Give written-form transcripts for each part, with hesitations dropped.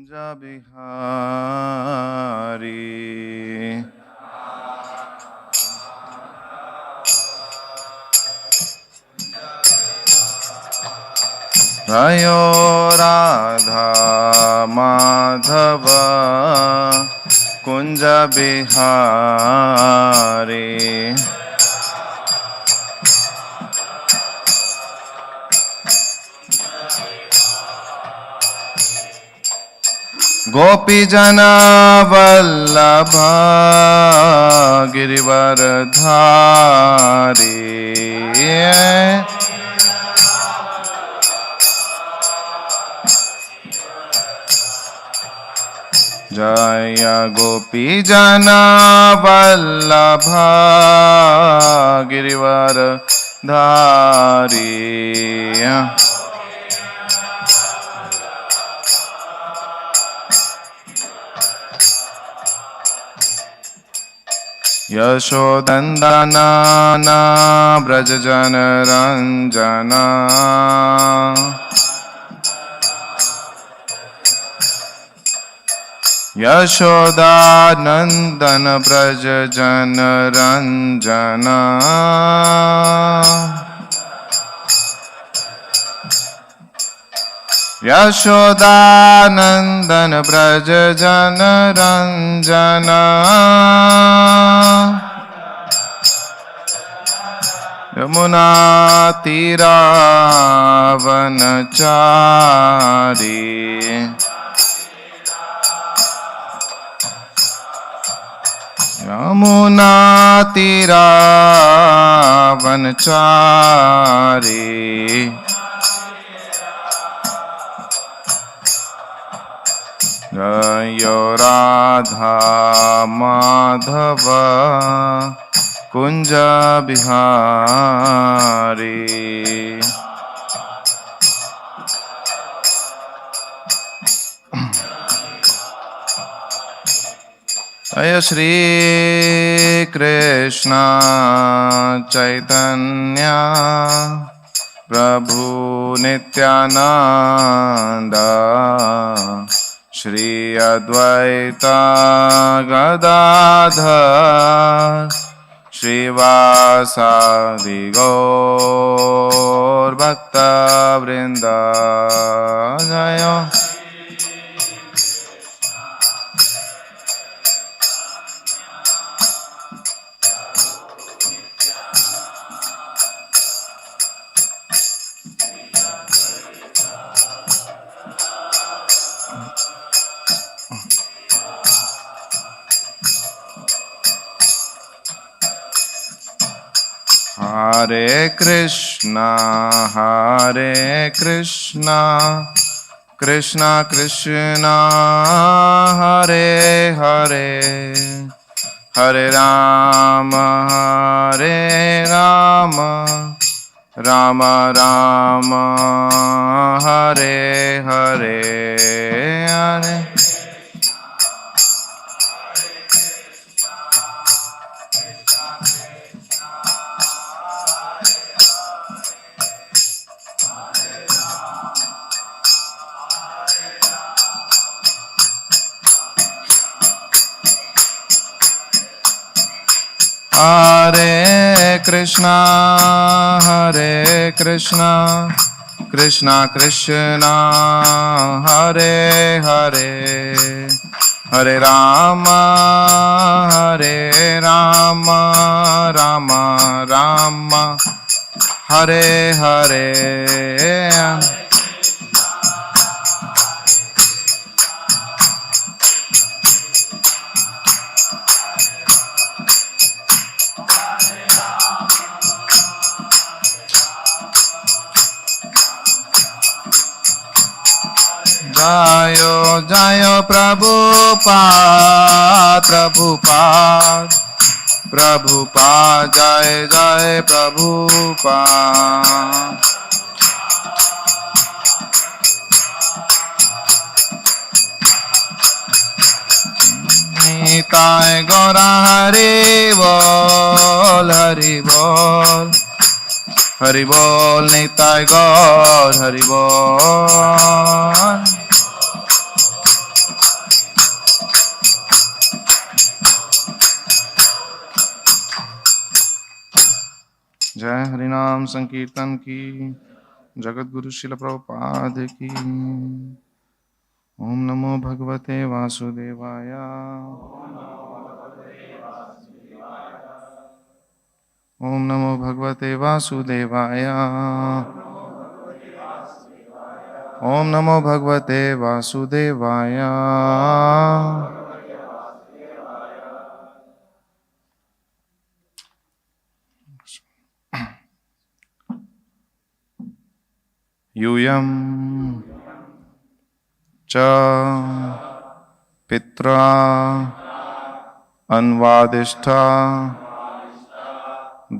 कुंज बिहारी रयो राधा माधव कुंज बिहारी गोपी जन वल्लभ गिरिवरधारी जय गोपी जन वल्लभ गिरिवरधारी यशोदन्दना ब्रज जन रंजना यशोदानंदन ब्रज जन रंजना यशोदानंदन ब्रज जन रंजना यमुना तीरावनचारी यमुना तीरावनचारी जय राधा माधव कुंज बिहारी जय श्री कृष्ण चैतन्य प्रभु नित्यानंद श्री अद्वैत गदाधर श्रीवासादि गौर भक्त वृंद जय Hare Krishna, Krishna Krishna, Hare Hare, Hare Rama, Rama Rama, Hare Hare, Hare Hare Krishna, Krishna Krishna, Hare Hare, Hare Rama, Rama Rama, Hare Hare. Jayo Jayo Prabhupada Jai Jai Prabhupada Nitai Gaura Hari Bol Hari Bol Nitai Gaur Hari Bol संकीर्तन की। जगत गुरु शिल प्रभुपाद की। ओम नमो भगवते वासुदेवाय। ओम नमो भगवते वासुदेवाय। ओम नमो भगवते वासुदेवाय। यूयं च पित्रा अन्वादिष्ठा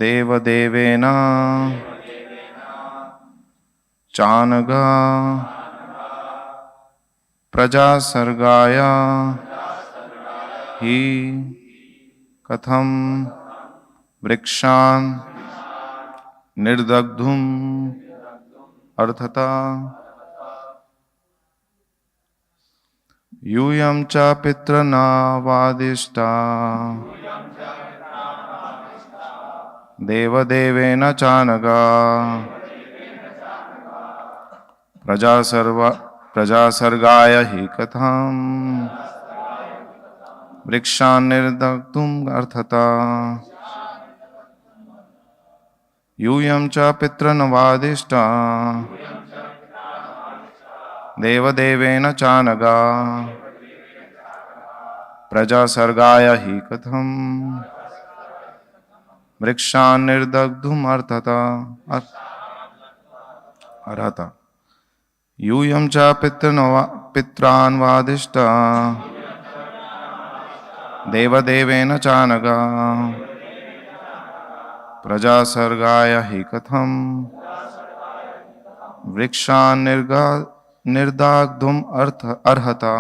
देवदेवेन चानघ प्रजासर्गाय हि कथं वृक्षान् निर्दग्धुम् अर्थता। यूयं च पितृनावादिष्टा देवदेवेन चानघा प्रजासर्गाय हि कथं वृक्षान् निर्दग्धुम् अर्थता। यूयं च पितृनवादिष्टा देवदेवेन चानघा प्रजासर्गाय हि कथं वृक्षान् निर्दग्धुम् अर्हता। यूयं च पित्रान्वादिष्टा देवदेवेन चानघा प्रजासर्गाय हि कथं वृक्षान् निर्दग्धुम् अर्हता।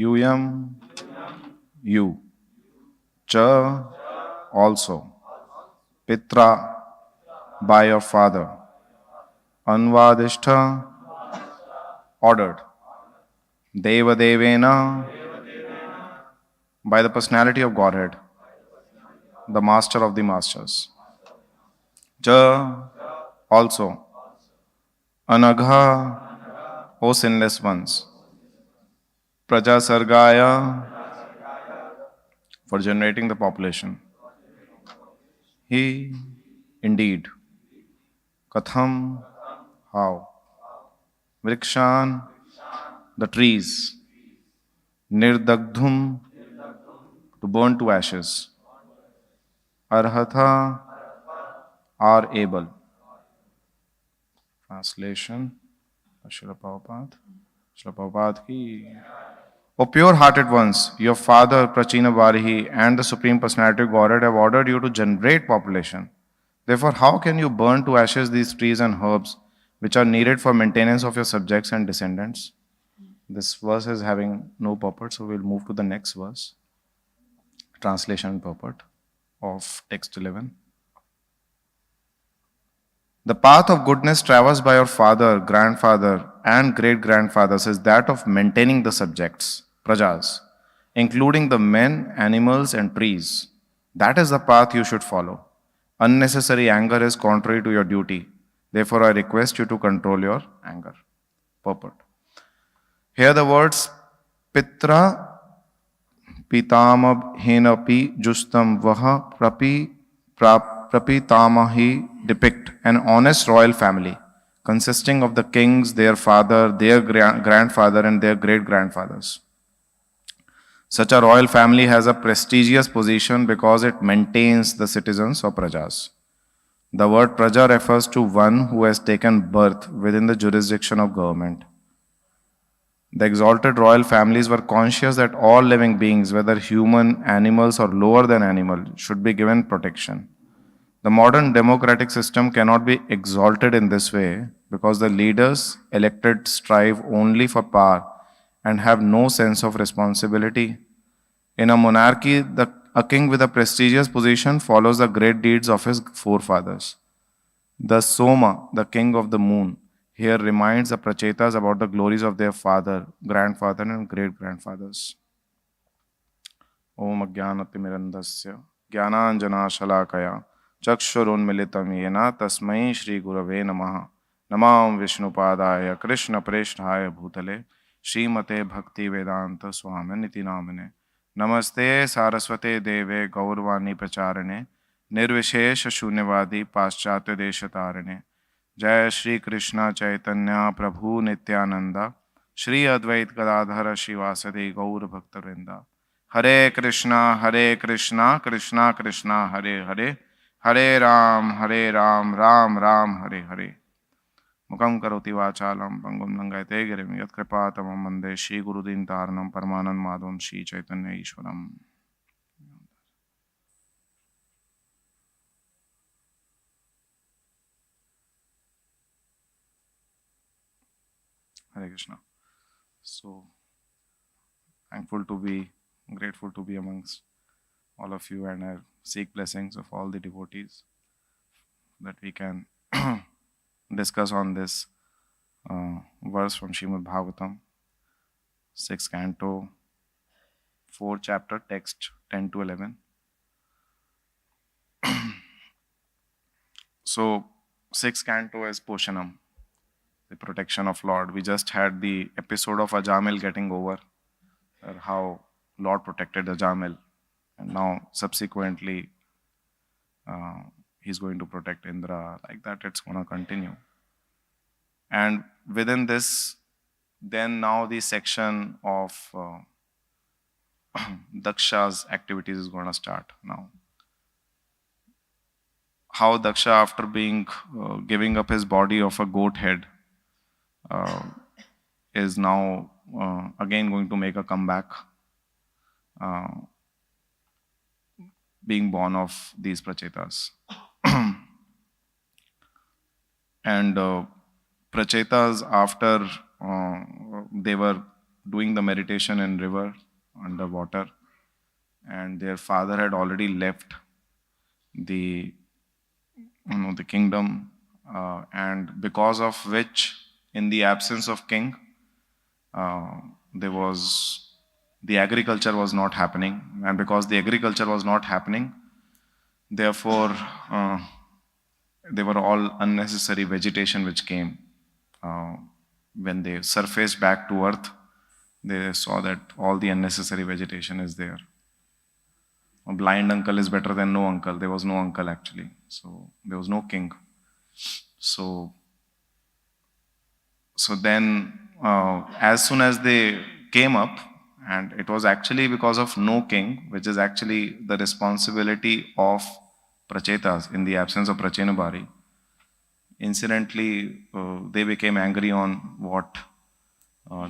यूयं, you, cha, also, pitra, by your father, anvadishtha, ordered, devadevena, by the personality of Godhead, the master of the masters, cha, also, anagha, O sinless ones, prajasargaya, for generating the population. He, indeed, katham, how, vrikshan, the trees, nirdagdhum, to burn to ashes, arhatha, are able. Translation, Srila Prabhupada ki. O pure-hearted ones, your father, Prachina Varihi, and the Supreme Personality of Godhead have ordered you to generate population. Therefore, how can you burn to ashes these trees and herbs which are needed for maintenance of your subjects and descendants? This verse is having no purport, so we'll move to the next verse. Translation and purport of text 11. The path of goodness traversed by your father, grandfather, and great-grandfathers is that of maintaining the subjects, prajas, including the men, animals, and trees. That is the path you should follow. Unnecessary anger is contrary to your duty. Therefore, I request you to control your anger. Purport. Here the words Pitra, Pitamabhenapi justam vaha prapitamahi depict an honest royal family consisting of the kings, their father, their grandfather, and their great grandfathers. Such a royal family has a prestigious position because it maintains the citizens or prajas. The word praja refers to one who has taken birth within the jurisdiction of government. The exalted royal families were conscious that all living beings, whether human, animals, or lower than animal, should be given protection. The modern democratic system cannot be exalted in this way because the leaders elected strive only for power and have no sense of responsibility. In a monarchy, a king with a prestigious position follows the great deeds of his forefathers. The Soma, the king of the moon, here reminds the Prachetas about the glories of their father, grandfather, and great grandfathers. Om Ajnanatimirandasya Jnananjana Shalakaya Chakshurunmilitam Yena Tasmai Shri Gurave Namaha Namam Vishnupadaya Krishna Preshnaya Bhutale Srimate Bhakti Vedanta Swaminiti Namine Namaste Saraswate Deve Gaurvani Pracharane Nirvishesh Shunyavadi Paschatya Deshatarane Jai Shri Krishna Chaitanya Prabhu Nityananda Shri Advait Gadadhara Shivasati Gaur Bhaktarinda Hare Krishna, Krishna Krishna, Hare Hare, Hare Ram, Ram Ram, Hare Hare. Mukam karoti vachalam, pangum langayate girim, yat kripatamam mande, Shri Gurudin Taranam, Parmanan Madhvam, Shri Chaitanya Ishwaram. Hare Krishna. So, grateful to be amongst all of you, and I seek blessings of all the devotees that we can discuss on this verse from Srimad Bhagavatam, 6th canto, 4th chapter, text 10 to 11. So, 6th canto is Poshanam, the protection of Lord. We just had the episode of Ajamil getting over, how Lord protected Ajamil, and now subsequently he's going to protect Indra. Like that, it's going to continue. And within this, then now the section of Daksha's activities is going to start now. How Daksha, after being giving up his body of a goat head, is now again going to make a comeback, being born of these Prachetas. And Prachetas, after they were doing the meditation in river underwater, and their father had already left the kingdom, and because of which, in the absence of king, the agriculture was not happening, and because the agriculture was not happening, therefore they were all unnecessary vegetation which came. When they surfaced back to earth, they saw that all the unnecessary vegetation is there. A blind uncle is better than no uncle. There was no uncle actually, so there was no king. So then as soon as they came up, and it was actually because of no king, which is actually the responsibility of Prachetas in the absence of Prachenabari. Incidentally, they became angry on what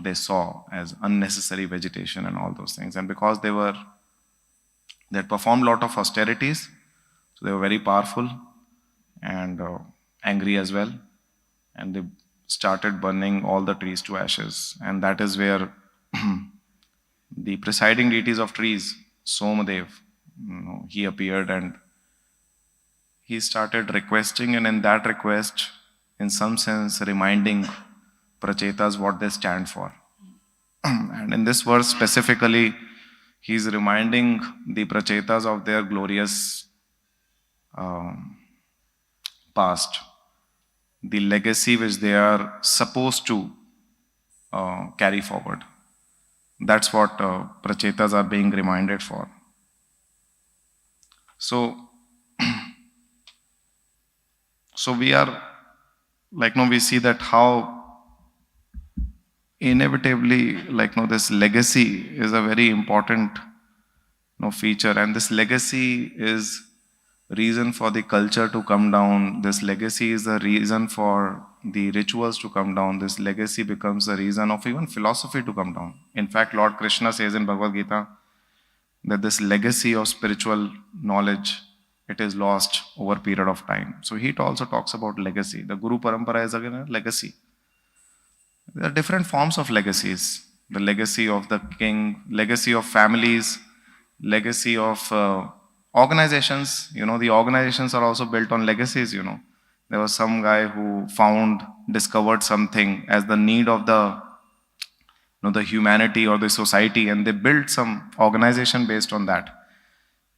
they saw as unnecessary vegetation and all those things. And because they had performed a lot of austerities, so they were very powerful and angry as well. And they started burning all the trees to ashes. And that is where the presiding deities of trees, Somadev, he appeared and he started requesting, and in that request, in some sense, reminding Prachetas what they stand for. And in this verse specifically, he is reminding the Prachetas of their glorious past, the legacy which they are supposed to carry forward. That's what prachetas are being reminded for. So, so we are, like, we see that how inevitably, this legacy is a very important, feature, and this legacy is reason for the culture to come down. This legacy is the reason for the rituals to come down. This legacy becomes the reason of even philosophy to come down. In fact, Lord Krishna says in Bhagavad Gita that this legacy of spiritual knowledge, it is lost over a period of time. So he also talks about legacy. The Guru Parampara is again a legacy. There are different forms of legacies. The legacy of the king, legacy of families, legacy of organizations. The organizations are also built on legacies. There was some guy who discovered something as the need of the humanity or the society, and they built some organization based on that.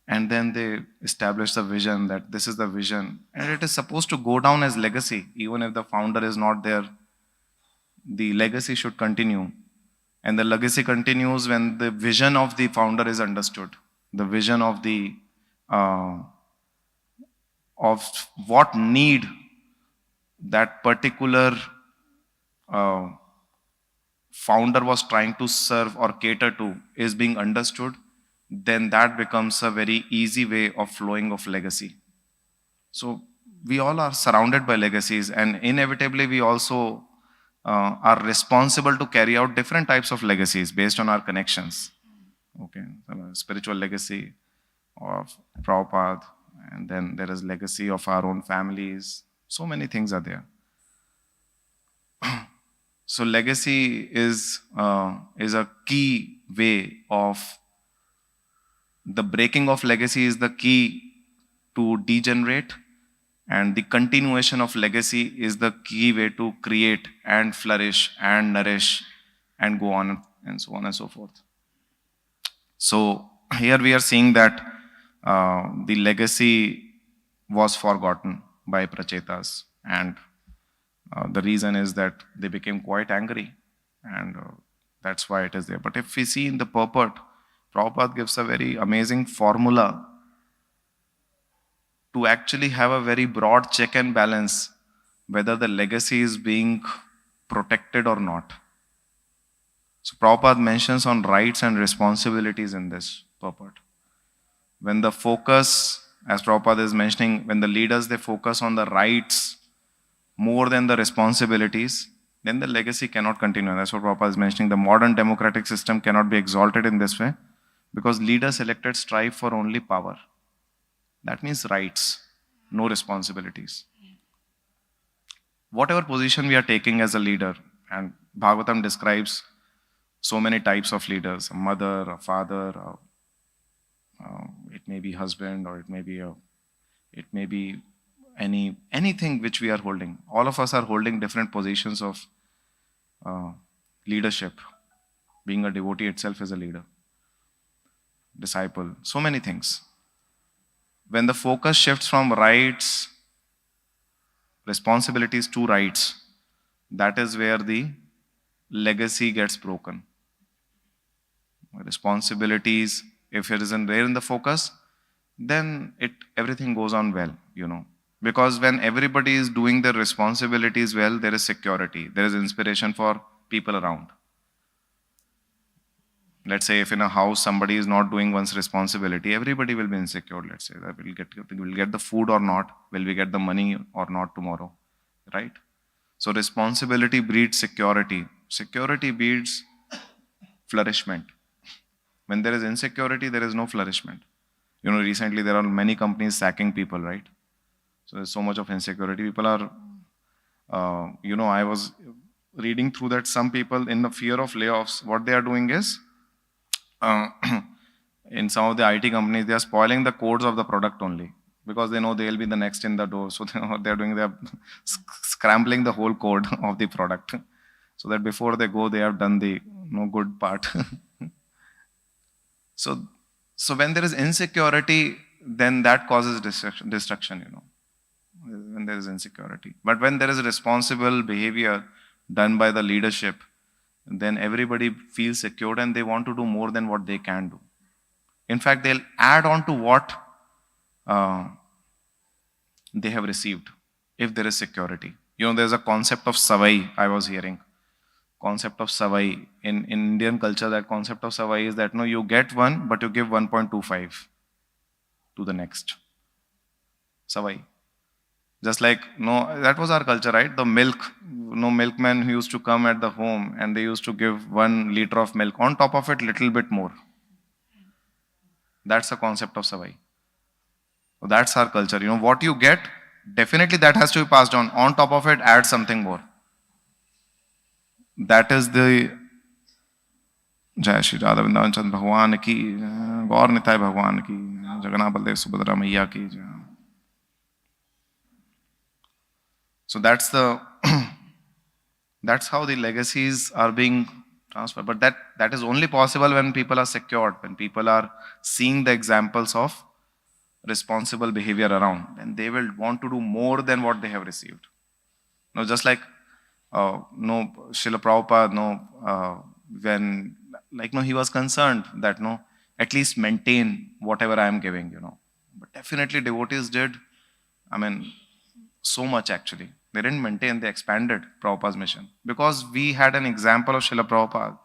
And then they established the vision that this is the vision, and it is supposed to go down as legacy. Even if the founder is not there, the legacy should continue. And the legacy continues when the vision of the founder is understood. The vision of of what need that particular founder was trying to serve or cater to is being understood, then that becomes a very easy way of flowing of legacy. So we all are surrounded by legacies, and inevitably we also are responsible to carry out different types of legacies based on our connections. Okay, spiritual legacy of Prabhupada, and then there is legacy of our own families. So many things are there. So legacy is a key way of the breaking of legacy is the key to degenerate, and the continuation of legacy is the key way to create and flourish and nourish and go on and so on and so forth. So here we are seeing that the legacy was forgotten by prachetas, and the reason is that they became quite angry, and that's why it is there. But if we see in the purport, Prabhupada gives a very amazing formula to actually have a very broad check and balance whether the legacy is being protected or not. So Prabhupada mentions on rights and responsibilities in this purport. When the focus, as Prabhupada is mentioning, when the leaders, they focus on the rights more than the responsibilities, then the legacy cannot continue. That's what Prabhupada is mentioning. The modern democratic system cannot be exalted in this way because leaders elected strive for only power. That means rights, no responsibilities. Whatever position we are taking as a leader, and Bhagavatam describes so many types of leaders, a mother, a father, it may be husband, or it may be anything which we are holding. All of us are holding different positions of leadership. Being a devotee itself is a leader, disciple, so many things. When the focus shifts from rights, responsibilities to rights, that is where the legacy gets broken. Responsibilities, if it isn't there in the focus, then everything goes on well, Because when everybody is doing their responsibilities well, there is security, there is inspiration for people around. Let's say if in a house somebody is not doing one's responsibility, everybody will be insecure. Let's say that we'll get the food or not, will we get the money or not tomorrow, right? So responsibility breeds security. Security breeds flourishment. When there is insecurity, there is no flourishment. Recently there are many companies sacking people, right? So there's so much of insecurity. People are, I was reading through that some people in the fear of layoffs, what they are doing is, in some of the IT companies, they are spoiling the codes of the product only because they know they'll be the next in the door. So they're scrambling the whole code of the product so that before they go, they have done the good part. So when there is insecurity, then that causes destruction, when there is insecurity. But when there is responsible behavior done by the leadership, then everybody feels secured and they want to do more than what they can do. In fact, they'll add on to what uh, they have received if there is security. There's a concept of savai I was hearing. Concept of savai. In Indian culture, that concept of savai is that no, you get one, but you give 1.25 to the next. Savai. Just like, no, that was our culture, right? The milk, milkman who used to come at the home and they used to give 1 liter of milk. On top of it, little bit more. That's the concept of savai. So that's our culture. What you get, definitely that has to be passed on. On top of it, add something more. That is the Jai Shri Radha Vrindavan Chand Bhagwan ki, Gaur Nitai Bhagwan ki, Jagannath Baldev Subhadra Maiya ki. So that's that's how the legacies are being transferred. But that is only possible when people are secured, when people are seeing the examples of responsible behavior around, and they will want to do more than what they have received. Just like Srila Prabhupada, when he was concerned that at least maintain whatever I am giving, But definitely devotees did, so much actually. They didn't maintain, they expanded Prabhupada's mission. Because we had an example of Srila Prabhupada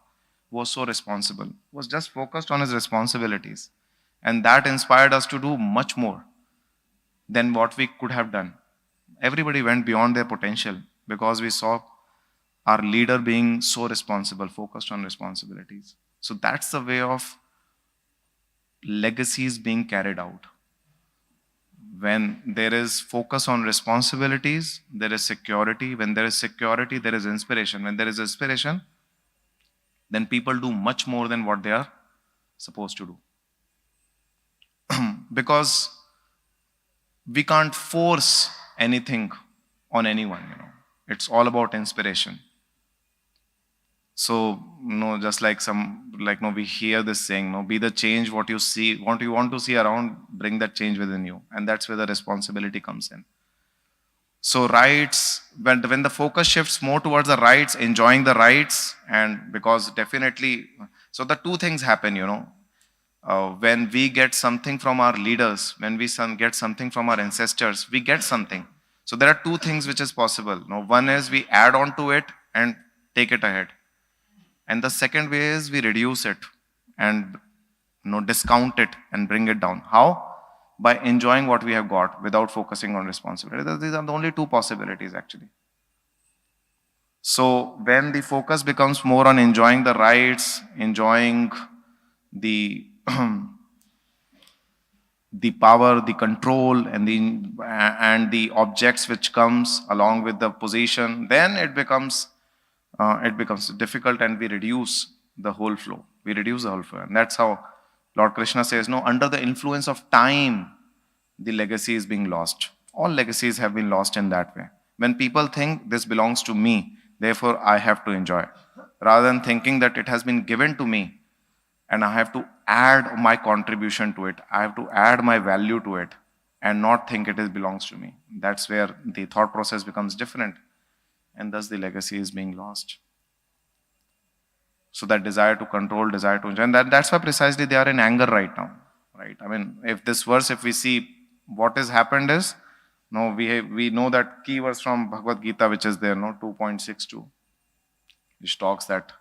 who was so responsible, was just focused on his responsibilities. And that inspired us to do much more than what we could have done. Everybody went beyond their potential because we saw our leader being so responsible, focused on responsibilities. So that's the way of legacies being carried out. When there is focus on responsibilities, there is security. When there is security, there is inspiration. When there is inspiration, then people do much more than what they are supposed to do. Because we can't force anything on anyone, It's all about inspiration. So, just like we hear this saying, be the change what you see, what you want to see around, bring that change within you. And that's where the responsibility comes in. So rights, when the focus shifts more towards the rights, enjoying the rights, and because definitely, so the two things happen, when we get something from our leaders, when we get something from our ancestors, we get something. So there are two things which is possible. One is we add on to it and take it ahead. And the second way is we reduce it and discount it and bring it down. How? By enjoying what we have got without focusing on responsibility. These are the only two possibilities actually. So when the focus becomes more on enjoying the rights, enjoying the the power, the control, and the objects which comes along with the position, then it becomes difficult, and we reduce the whole flow. We reduce the whole flow, and that's how Lord Krishna says, under the influence of time, the legacy is being lost. All legacies have been lost in that way. When people think this belongs to me, therefore I have to enjoy, rather than thinking that it has been given to me and I have to add my contribution to it, I have to add my value to it, and not think it belongs to me. That's where the thought process becomes different, and thus the legacy is being lost. So that desire to control, desire to enjoy, and that's why precisely they are in anger right now, right? If this verse, if we see what has happened is, we know that key verse from Bhagavad Gita, which is there, 2.62, which talks that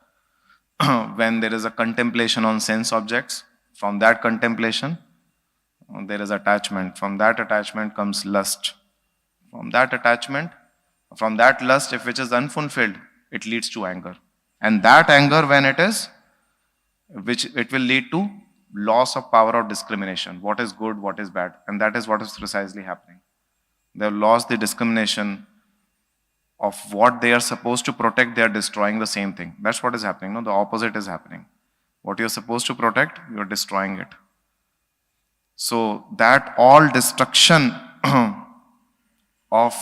when there is a contemplation on sense objects, from that contemplation, there is attachment. From that attachment comes lust. From that attachment, from that lust, if which is unfulfilled, it leads to anger. And that anger, when it will lead to loss of power of discrimination. What is good, what is bad. And that is what is precisely happening. They have lost the discrimination of what they are supposed to protect. They are destroying the same thing. That's what is happening. The opposite is happening. What you're supposed to protect, you're destroying it. So that all destruction of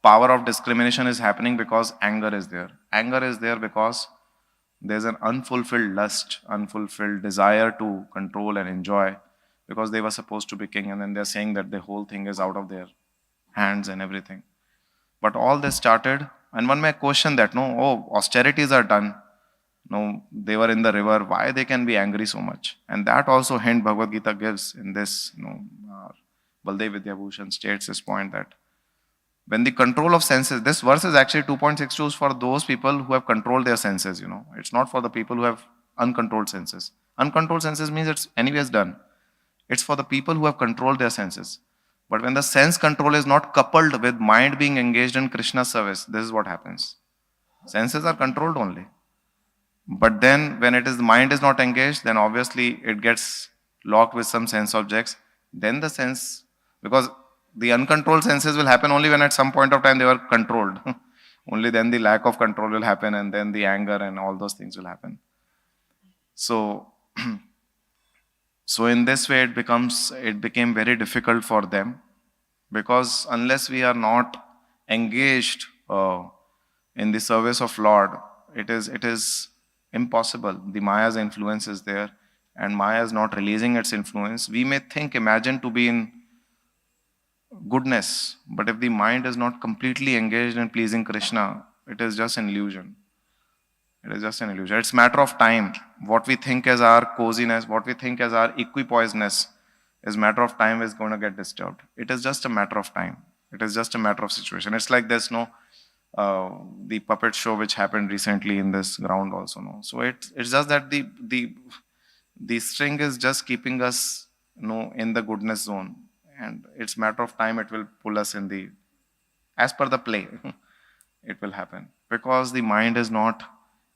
power of discrimination is happening because anger is there. Anger is there because there's an unfulfilled lust, unfulfilled desire to control and enjoy, because they were supposed to be king, and then they're saying that the whole thing is out of their hands and everything. But all this started, and one may question that, austerities are done, No, they were in the river. Why they can be angry so much? And that also hint Bhagavad Gita gives in this. Baldev Vidyabhushan states this point that when the control of senses, this verse is actually 2.62 is for those people who have controlled their senses. It's not for the people who have uncontrolled senses. Uncontrolled senses means it's anyways done. It's for the people who have controlled their senses. But when the sense control is not coupled with mind being engaged in Krishna's service, this is what happens. Senses are controlled only. But then when the mind is not engaged, then obviously it gets locked with some sense objects. Then the sense, because the uncontrolled senses will happen only when at some point of time they were controlled. Only then the lack of control will happen, and then the anger and all those things will happen. So, so in this way it became very difficult for them, because unless we are not engaged in the service of Lord, it is impossible. The Maya's influence is there, and Maya is not releasing its influence. We may imagine to be in goodness, but if the mind is not completely engaged in pleasing Krishna, it is just an illusion. It is just an illusion. It's a matter of time. What we think as our coziness, what we think as our equipoiseness, is matter of time is going to get disturbed. It is just a matter of time. It is just a matter of situation. It's like this, the puppet show which happened recently in this ground also. So it's just that the string is just keeping us in the goodness zone, and it's matter of time it will pull us in as per the play. It will happen because the mind is not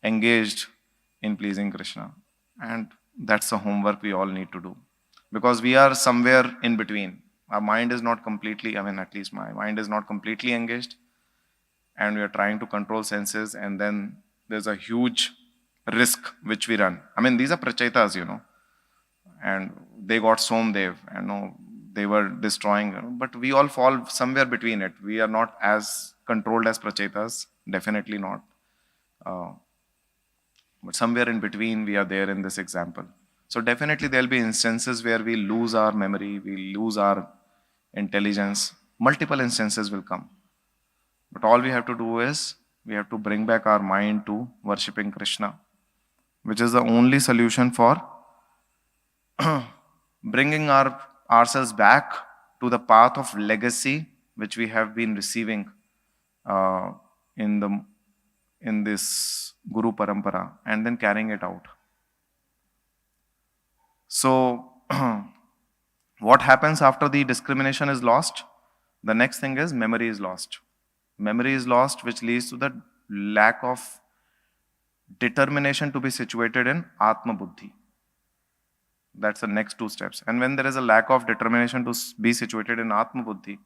engaged in pleasing Krishna, and that's the homework we all need to do, because we are somewhere in between. Our mind is not completely, at least my mind is not completely engaged, and we are trying to control senses, and then there's a huge risk which we run. These are prachaitas, and they got Somdev, and they were destroying, but we all fall somewhere between it. We are not as controlled as prachaitas, definitely not. But somewhere in between we are there in this example. So definitely there will be instances where we lose our memory, we lose our intelligence. Multiple instances will come. But all we have to do is, we have to bring back our mind to worshipping Krishna, which is the only solution for bringing ourselves back to the path of legacy which we have been receiving in this Guru Parampara, and then carrying it out. So, what happens after the discrimination is lost? The next thing is memory is lost. Memory is lost, which leads to the lack of determination to be situated in Atma Buddhi. That's the next two steps. And when there is a lack of determination to be situated in Atma Buddhi,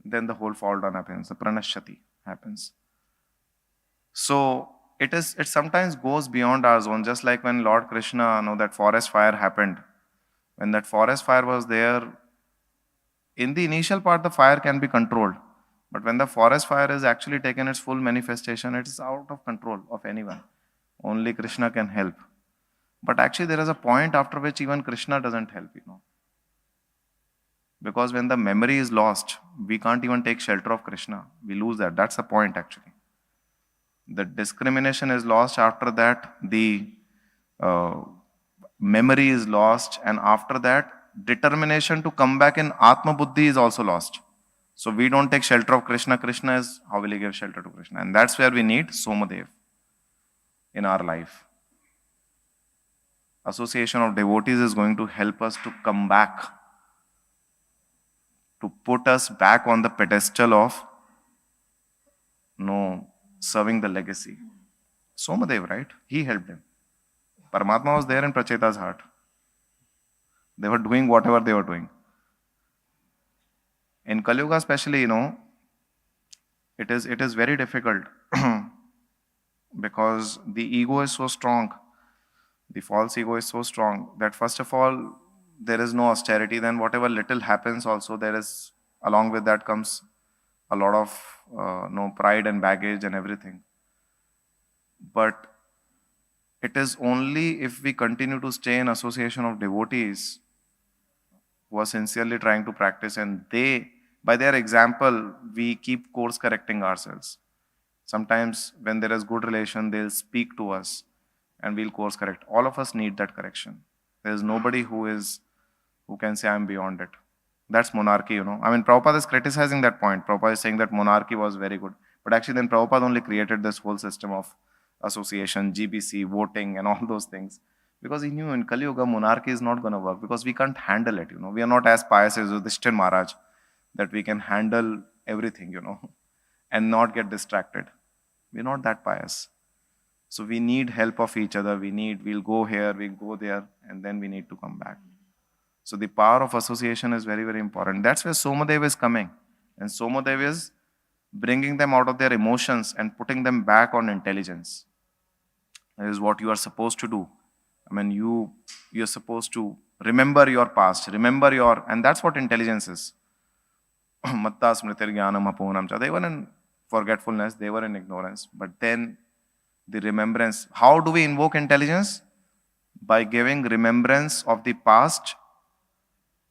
then the whole fall down happens, the pranashati happens. So it sometimes goes beyond our zone, just like when Lord Krishna, that forest fire happened. When that forest fire was there, in the initial part the fire can be controlled. But when the forest fire is actually taken its full manifestation, it is out of control of anyone. Only Krishna can help. But actually there is a point after which even Krishna doesn't help, Because when the memory is lost, we can't even take shelter of Krishna. We lose that. That's the point actually. The discrimination is lost. After that, the memory is lost. And after that, determination to come back in Atma Buddhi is also lost. So we don't take shelter of Krishna. Krishna is, how will he give shelter to Krishna? And that's where we need Somadev in our life. Association of devotees is going to help us to come back, to put us back on the pedestal of serving the legacy. Somadev, right? He helped him. Paramatma was there in Pracheta's heart. They were doing whatever they were doing. In Kali Yuga especially, it is very difficult because the ego is so strong. The false ego is so strong that first of all, there is no austerity. Then whatever little happens also, along with that comes a lot of pride and baggage and everything. But it is only if we continue to stay in association of devotees who are sincerely trying to practice, and by their example, we keep course correcting ourselves. Sometimes when there is good relation, they'll speak to us and we'll course correct. All of us need that correction. There is nobody who can say I'm beyond it. That's monarchy, I mean, Prabhupada is criticizing that point. Prabhupada is saying that monarchy was very good. But actually then Prabhupada only created this whole system of association, GBC, voting and all those things. Because he knew in Kali Yuga, monarchy is not going to work because we can't handle it, We are not as pious as Yudhishthir Maharaj that we can handle everything, and not get distracted. We're not that pious. So we need help of each other. We'll go here, we'll go there, and then we need to come back. So the power of association is very, very important. That's where Somadeva is coming. And Somadeva is bringing them out of their emotions and putting them back on intelligence. That is what you are supposed to do. I mean, you're supposed to remember your past, and that's what intelligence is. Matta smritir jnanam apunam cha. They were in forgetfulness, they were in ignorance. But then the remembrance. How do we invoke intelligence? By giving remembrance of the past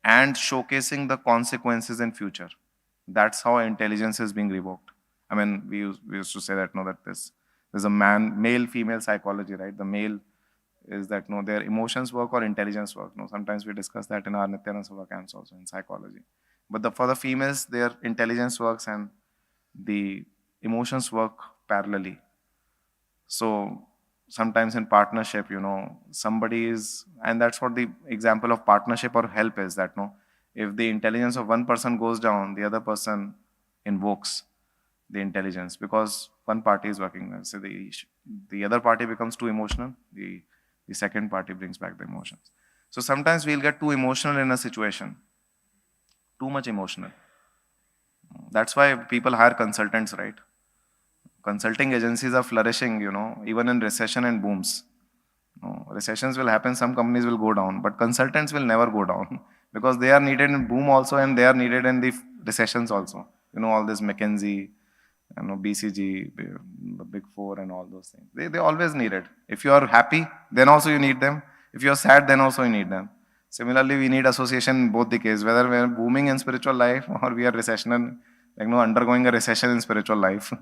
and showcasing the consequences in future. That's how intelligence is being revoked. I mean, we used to say that, that there's a male-female psychology, right? The male is that, their emotions work or intelligence work. Sometimes we discuss that in our Nityananda Sabha camps also in psychology. But for the females, their intelligence works and the emotions work parallelly. So sometimes in partnership, somebody is, and that's what the example of partnership or help is, that if the intelligence of one person goes down, the other person invokes the intelligence because one party is working. So the other party becomes too emotional, the second party brings back the emotions. So sometimes we'll get too emotional in a situation, too much emotional. That's why people hire consultants, right? Consulting agencies are flourishing, even in recession and booms. Recessions will happen, some companies will go down, but consultants will never go down because they are needed in boom also and they are needed in the recessions also. All this McKinsey, BCG, the Big Four and all those things. They always need it. If you are happy, then also you need them. If you are sad, then also you need them. Similarly, we need association in both the cases, whether we are booming in spiritual life or we are undergoing a recession in spiritual life.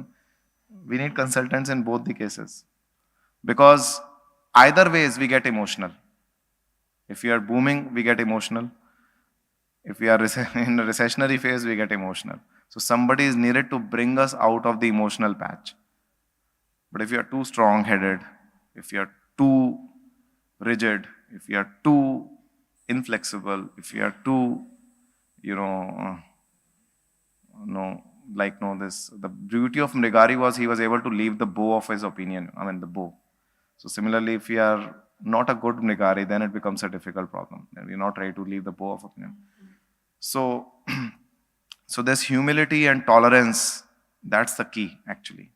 We need consultants in both the cases. Because either ways, we get emotional. If we are booming, we get emotional. If we are in a recessionary phase, we get emotional. So somebody is needed to bring us out of the emotional patch. But if you are too strong-headed, if you are too rigid, if you are too inflexible, if you are too, the beauty of Mrigari was he was able to leave the bow of his opinion, the bow. So similarly, if we are not a good Mrigari, then it becomes a difficult problem. And we're not ready to leave the bow of opinion. So, so this humility and tolerance, that's the key actually.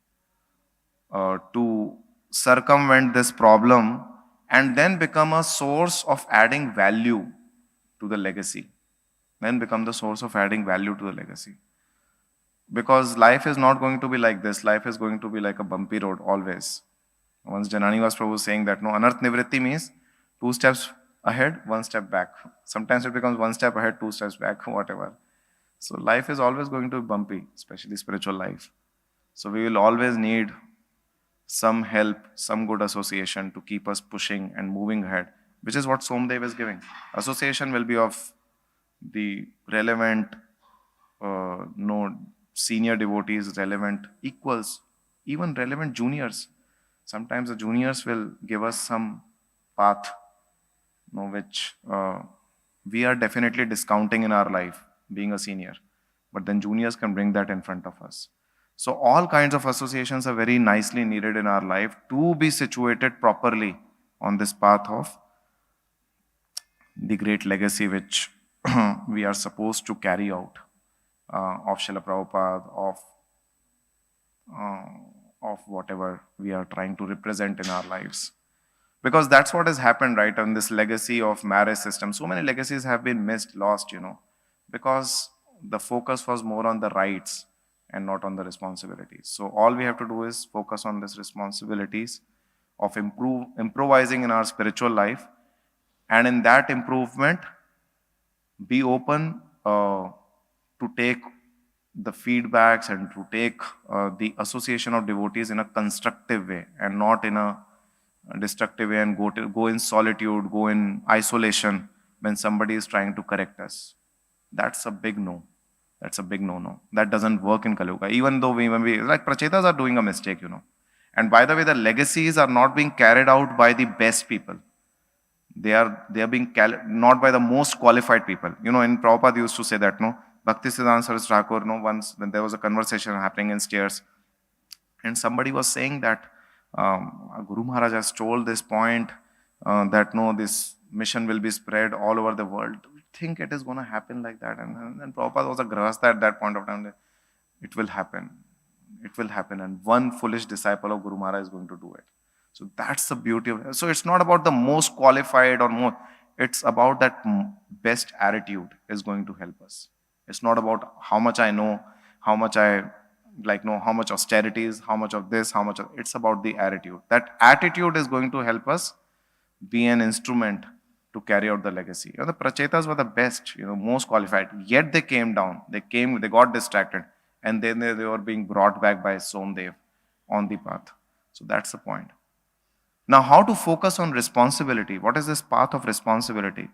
To circumvent this problem and then become a source of adding value to the legacy. Then become the source of adding value to the legacy. Because life is not going to be like this. Life is going to be like a bumpy road always. Once Janani was Prabhu saying that, Anarth Nivritti means 2 steps ahead, 1 step back. Sometimes it becomes 1 step ahead, 2 steps back, whatever. So life is always going to be bumpy, especially spiritual life. So we will always need some help, some good association to keep us pushing and moving ahead, which is what Somdev is giving. Association will be of the relevant, senior devotees, relevant equals, even relevant juniors. Sometimes the juniors will give us some path, which we are definitely discounting in our life, being a senior. But then juniors can bring that in front of us. So all kinds of associations are very nicely needed in our life to be situated properly on this path of the great legacy which we are supposed to carry out of Srila Prabhupada, of whatever we are trying to represent in our lives. Because that's what has happened, right, on this legacy of marriage system. So many legacies have been missed, lost, because the focus was more on the rights and not on the responsibilities. So all we have to do is focus on these responsibilities of improvising in our spiritual life, and in that improvement, be open to take the feedbacks and to take the association of devotees in a constructive way and not in a destructive way and go in solitude, go in isolation when somebody is trying to correct us. That's a big no. That's a big no. That doesn't work in Kali Yuga. Even though when we like prachetas are doing a mistake, And by the way, the legacies are not being carried out by the best people. They are being not by the most qualified people. In Prabhupada used to say that, no, Bhaktisiddhanta Saraswati Thakur, once when there was a conversation happening in stairs, and somebody was saying that Guru Maharaj has told this point that no, this mission will be spread all over the world. Do you think it is going to happen like that? And Prabhupada was a grahastha at that point of time. It will happen. It will happen. And one foolish disciple of Guru Maharaj is going to do it. So that's the beauty of it. So it's not about the most qualified or more. It's about that best attitude is going to help us. It's not about how much I know, how much I how much austerity is, how much of this, how much of... It's about the attitude. That attitude is going to help us be an instrument to carry out the legacy. The prachetas were the best, most qualified. Yet they came down. They got distracted. And then they were being brought back by Somdev on the path. So that's the point. Now, how to focus on responsibility? What is this path of responsibility?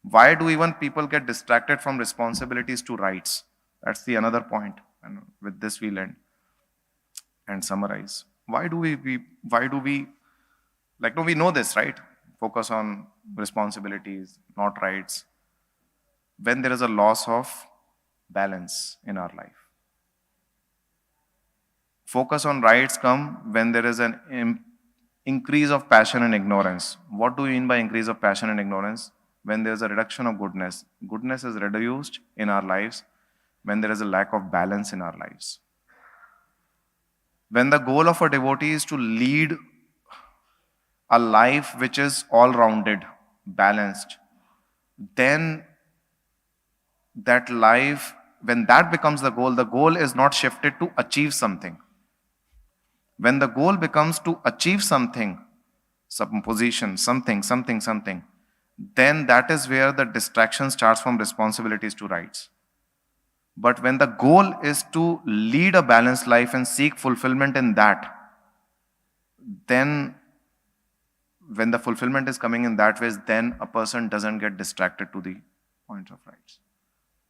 Why do even people get distracted from responsibilities to rights? That's the another point. And with this we'll end and summarize. Why do we we know this, right? Focus on responsibilities, not rights. When there is a loss of balance in our life. Focus on rights come when there is an increase of passion and ignorance. What do we mean by increase of passion and ignorance? When there is a reduction of goodness. Goodness is reduced in our lives when there is a lack of balance in our lives. When the goal of a devotee is to lead a life which is all-rounded, balanced, then that life, when that becomes the goal is not shifted to achieve something. When the goal becomes to achieve something, some position, something, then that is where the distraction starts from responsibilities to rights. But when the goal is to lead a balanced life and seek fulfillment in that, then when the fulfillment is coming in that way, then a person doesn't get distracted to the point of rights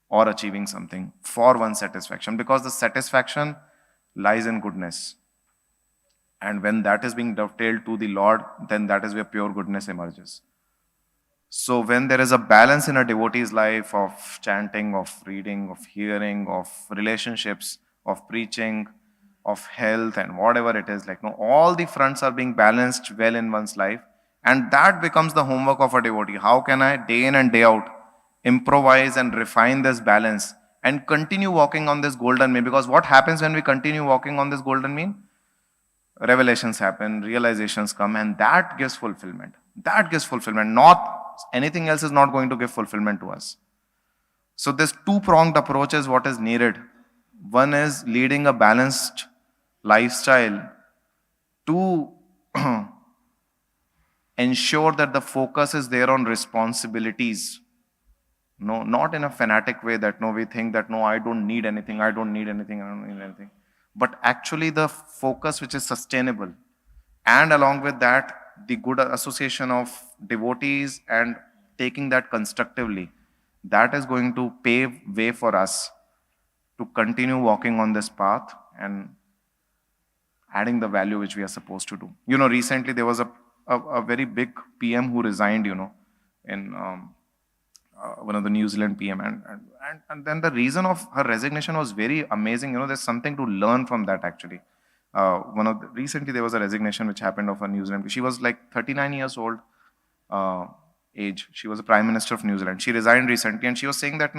or achieving something for one's satisfaction, because the satisfaction lies in goodness. And when that is being dovetailed to the Lord, then that is where pure goodness emerges. So when there is a balance in a devotee's life of chanting, of reading, of hearing, of relationships, of preaching, of health and whatever it is, all the fronts are being balanced well in one's life. And that becomes the homework of a devotee. How can I, day in and day out, improvise and refine this balance and continue walking on this golden mean? Because what happens when we continue walking on this golden mean? Revelations happen, realizations come, and that gives fulfillment. That gives fulfillment. Not anything else is not going to give fulfillment to us. So this two-pronged approach is what is needed. One is leading a balanced lifestyle to ensure that the focus is there on responsibilities. No, not in a fanatic way that we think that I don't need anything. But actually the focus which is sustainable, and along with that the good association of devotees and taking that constructively, that is going to pave way for us to continue walking on this path and adding the value which we are supposed to do. Recently there was a very big PM who resigned, in one of the New Zealand PM, and then the reason of her resignation was very amazing. There's something to learn from that actually. Recently there was a resignation which happened of a New Zealand. She was 39 years old age. She was the Prime Minister of New Zealand. She resigned recently, and she was saying that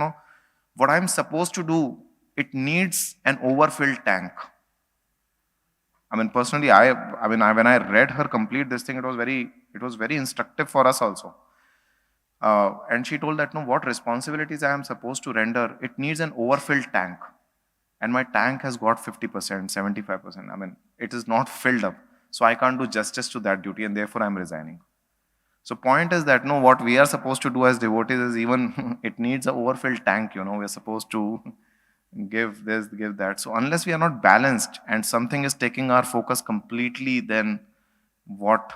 what I'm supposed to do, it needs an overfilled tank. Personally, when I read her complete this thing, it was very instructive for us also. And she told that what responsibilities I am supposed to render, it needs an overfilled tank. And my tank has got 50%, 75%. It is not filled up. So I can't do justice to that duty, and therefore I'm resigning. So point is that what we are supposed to do as devotees is even it needs an overfilled tank. We're supposed to give this, give that. So unless we are not balanced and something is taking our focus completely, then what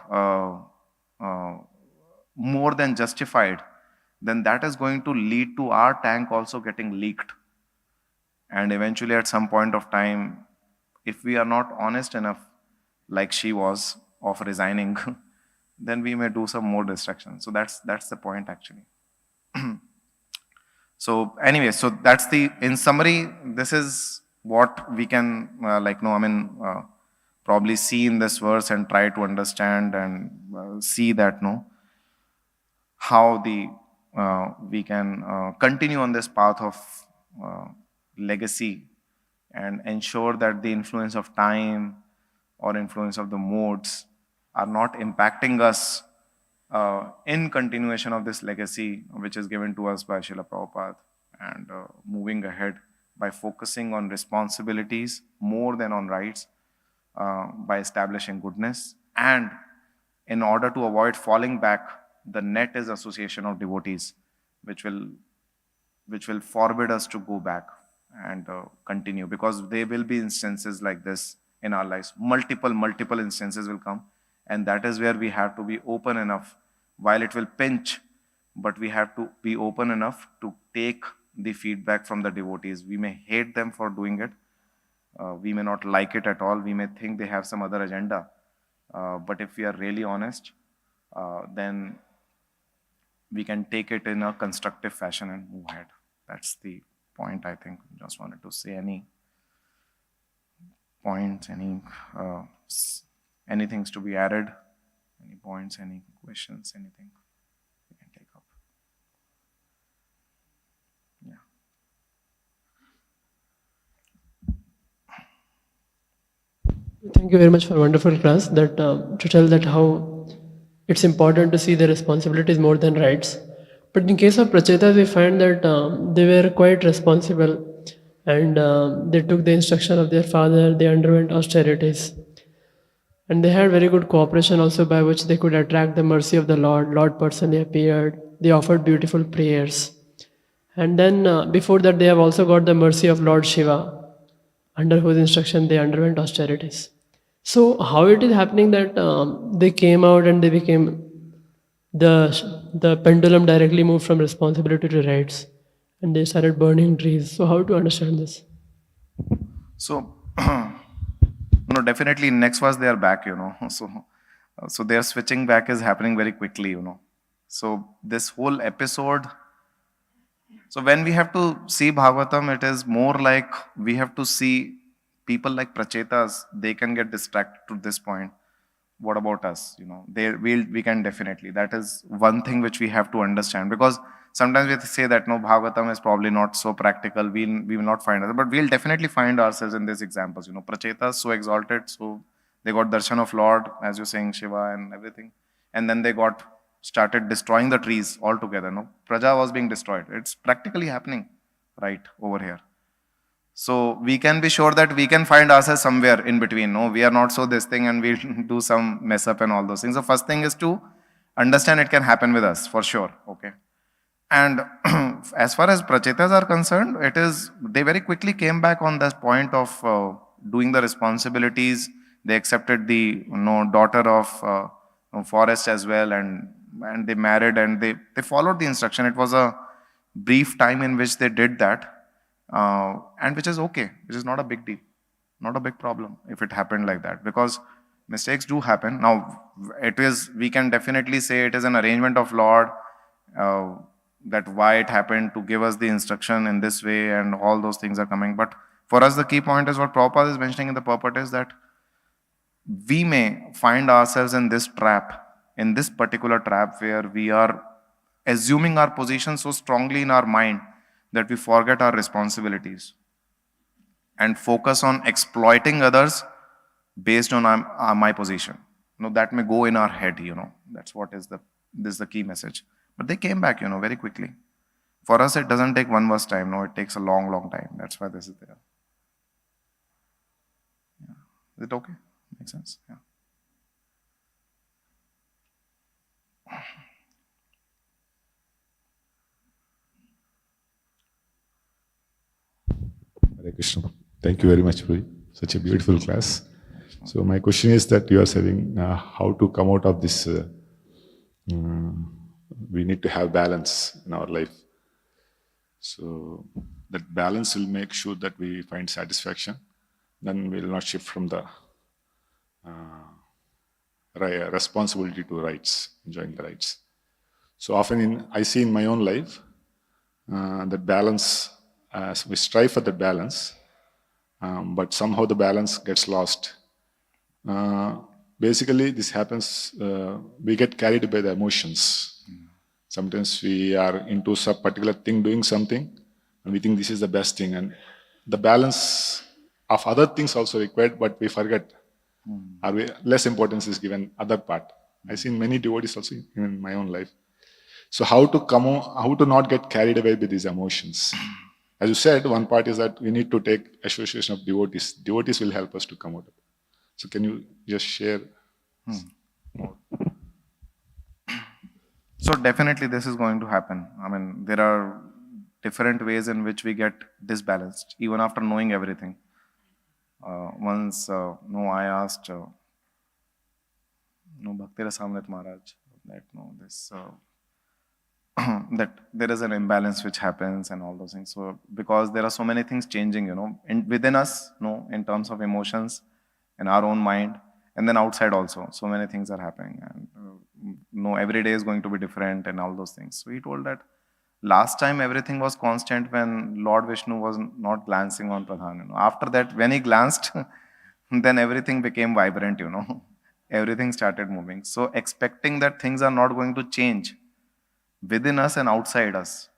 more than justified, then that is going to lead to our tank also getting leaked. And eventually, at some point of time, if we are not honest enough, like she was, of resigning, then we may do some more destruction. So that's the point actually. So anyway, so that's the, in summary, this is what we can probably see in this verse and try to understand and see that how the we can continue on this path of legacy and ensure that the influence of time or influence of the modes are not impacting us in continuation of this legacy which is given to us by Srila Prabhupada, and moving ahead by focusing on responsibilities more than on rights, by establishing goodness, and in order to avoid falling back, the net is association of devotees, which will forbid us to go back and continue, because there will be instances like this in our lives. Multiple instances will come, and that is where we have to be open enough. While it will pinch, but we have to be open enough to take the feedback from the devotees. We may hate them for doing it. We may not like it at all. We may think they have some other agenda. But if we are really honest, then we can take it in a constructive fashion and move ahead. That's the point, I think. Just wanted to say any points, anything to be added, any points, any questions, anything we can take up. Yeah. Thank you very much for a wonderful class that to tell that how it's important to see the responsibilities more than rights. But in case of Prachetas, we find that they were quite responsible, and they took the instruction of their father. They underwent austerities, and they had very good cooperation also, by which they could attract the mercy of the Lord. Lord personally appeared. They offered beautiful prayers, and then before that, they have also got the mercy of Lord Shiva, under whose instruction they underwent austerities. So how it is happening that they came out and they became the pendulum directly moved from responsibility to rights, and they started burning trees. So how to understand this? So, definitely next verse they are back, So their switching back is happening very quickly, So this whole episode, so when we have to see Bhagavatam, it is more like we have to see people like Prachetas, they can get distracted to this point. What about us? We can definitely. That is one thing which we have to understand, because sometimes we say that no, Bhagavatam is probably not so practical. We will not find us, but we'll definitely find ourselves in these examples. Prachetas so exalted, so they got darshan of Lord, as you're saying, Shiva and everything, and then they started destroying the trees altogether. No, Praja was being destroyed. It's practically happening right over here. So we can be sure that we can find ourselves somewhere in between. No, we are not so this thing and we'll do some mess up and all those things. The first thing is to understand it can happen with us for sure. Okay. And as far as Prachetas are concerned, they very quickly came back on this point of doing the responsibilities. They accepted the daughter of forest as well, and they married, and they followed the instruction. It was a brief time in which they did that. And which is okay, which is not a big deal, not a big problem if it happened like that, because mistakes do happen. Now, we can definitely say it is an arrangement of Lord, that why it happened to give us the instruction in this way, and all those things are coming. But for us, the key point is what Prabhupada is mentioning in the purport is that we may find ourselves in this particular trap where we are assuming our position so strongly in our mind that we forget our responsibilities and focus on exploiting others based on my position. That may go in our head, That's what this is the key message. But they came back, very quickly. For us, it doesn't take one verse time. No, it takes a long, long time. That's why this is there. Yeah. Is it okay? Makes sense? Yeah. Hare Krishna. Thank you very much, Prabhu. Such a beautiful class. So my question is that you are saying how to come out of this. We need to have balance in our life. So that balance will make sure that we find satisfaction. Then we will not shift from the responsibility to rights, enjoying the rights. So often I see in my own life that balance, as we strive for the balance, but somehow the balance gets lost. Basically, this happens, we get carried by the emotions. Sometimes we are into some particular thing, doing something, and we think this is the best thing. And the balance of other things also required, but we forget. Less importance is given other part. I've seen many devotees also, even in my own life. So how to not get carried away with these emotions? As you said, one part is that we need to take association of devotees. Devotees will help us to come out of it. So can you just share? So definitely this is going to happen. I mean, there are different ways in which we get disbalanced, even after knowing everything. Once, I asked, Bhakti Maharaj, that, that there is an imbalance which happens and all those things. So because there are so many things changing, within us, in terms of emotions, in our own mind, and then outside also, so many things are happening, and every day is going to be different and all those things. So he told that last time everything was constant when Lord Vishnu was not glancing on Pradhan. After that, when he glanced, then everything became vibrant. Everything started moving. So expecting that things are not going to change within us and outside us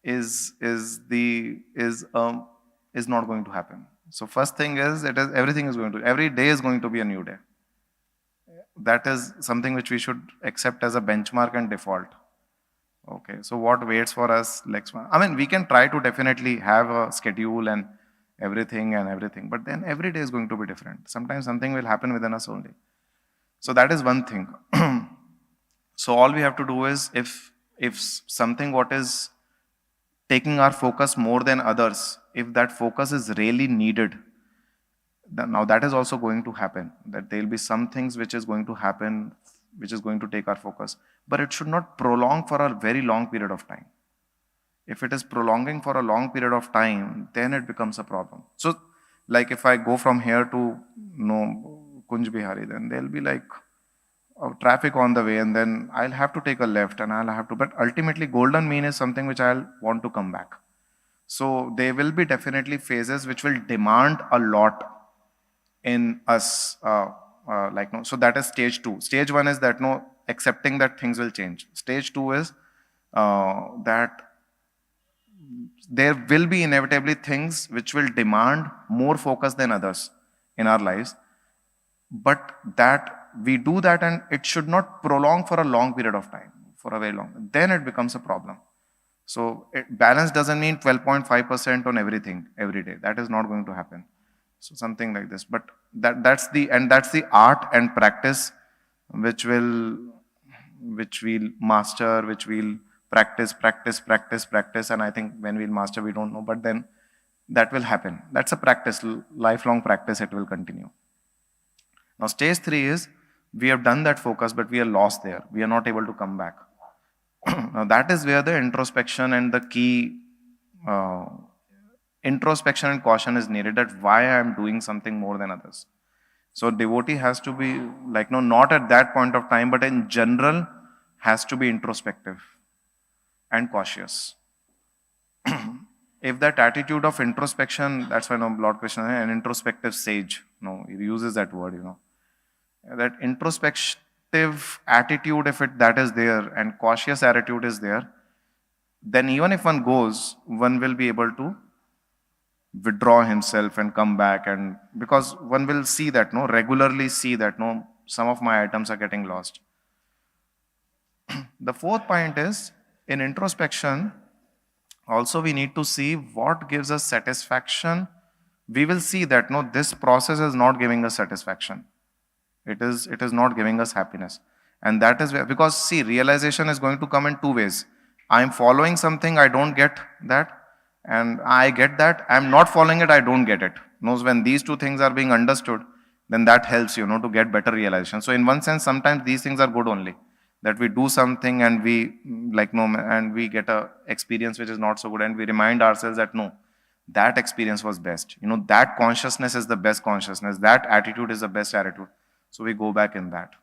is not going to happen. So first thing is, every day is going to be a new day. That is something which we should accept as a benchmark and default. Okay, so what waits for us next month? I mean, we can try to definitely have a schedule and everything, but then every day is going to be different. Sometimes something will happen within us only. So that is one thing. So all we have to do is, if something what is taking our focus more than others, if that focus is really needed, now that is also going to happen, that there will be some things which is going to happen, which is going to take our focus, but it should not prolong for a very long period of time. If it is prolonging for a long period of time, then it becomes a problem. So like if I go from here to Kunj Bihari, then there will be like traffic on the way, and then I'll have to take a left, and but ultimately Golden Mean is something which I'll want to come back. So there will be definitely phases which will demand a lot in us, so that is stage 2. Stage 1 is that accepting that things will change. Stage 2 is that there will be inevitably things which will demand more focus than others in our lives, but that we do that and it should not prolong for a long period of time, for a very long, then it becomes a problem. So balance doesn't mean 12.5% on everything every day. That is not going to happen. So something like this, but that's the art and practice which we'll master, which we'll practice, and I think when we'll master, we don't know, but then that will happen. That's a practice, lifelong practice, it will continue. Now stage 3 is, we have done that focus, but we are lost there. We are not able to come back. Now that is where the introspection and the key introspection and caution is needed, that why I am doing something more than others. So devotee has to be like, not at that point of time, but in general has to be introspective and cautious. If that attitude of introspection, that's why Lord Krishna, an introspective sage, he uses that word, that introspective attitude, if that is there and cautious attitude is there, then even if one goes, one will be able to withdraw himself and come back, and because one will see that, regularly see that, some of my items are getting lost. The fourth point is, in introspection, also we need to see what gives us satisfaction. We will see that, this process is not giving us satisfaction. It is not giving us happiness. And that is where, because see, realization is going to come in 2 ways. I am following something, I don't get that, and I get that. I am not following it, I don't get it. knows when these two things are being understood, then that helps, to get better realization. So in one sense, sometimes these things are good only. That we do something and we and we get a experience which is not so good, and we remind ourselves that no, that experience was best. That consciousness is the best consciousness. That attitude is the best attitude. So we go back in that.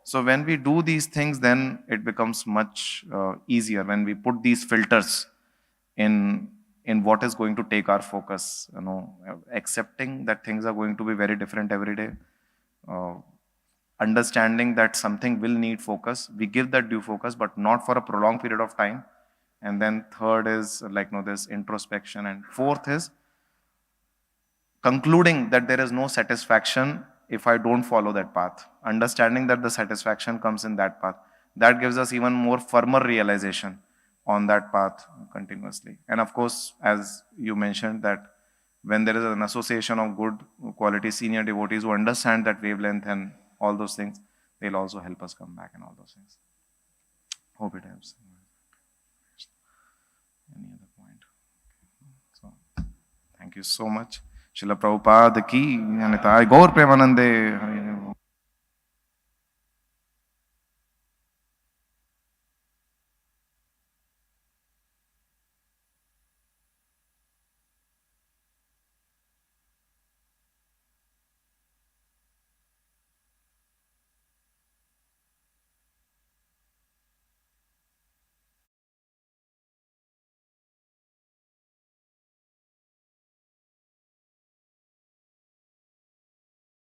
So when we do these things, then it becomes much easier when we put these filters in what is going to take our focus. Accepting that things are going to be very different every day. Understanding that something will need focus. We give that due focus, but not for a prolonged period of time. And then third is this introspection. And fourth is concluding that there is no satisfaction if I don't follow that path. Understanding that the satisfaction comes in that path. That gives us even more firmer realization on that path continuously. And of course, as you mentioned, that when there is an association of good quality senior devotees who understand that wavelength and all those things, they'll also help us come back and all those things. Hope it helps. Any other point? So, thank you so much. Srila Prabhupada ki, Gaur Premanande.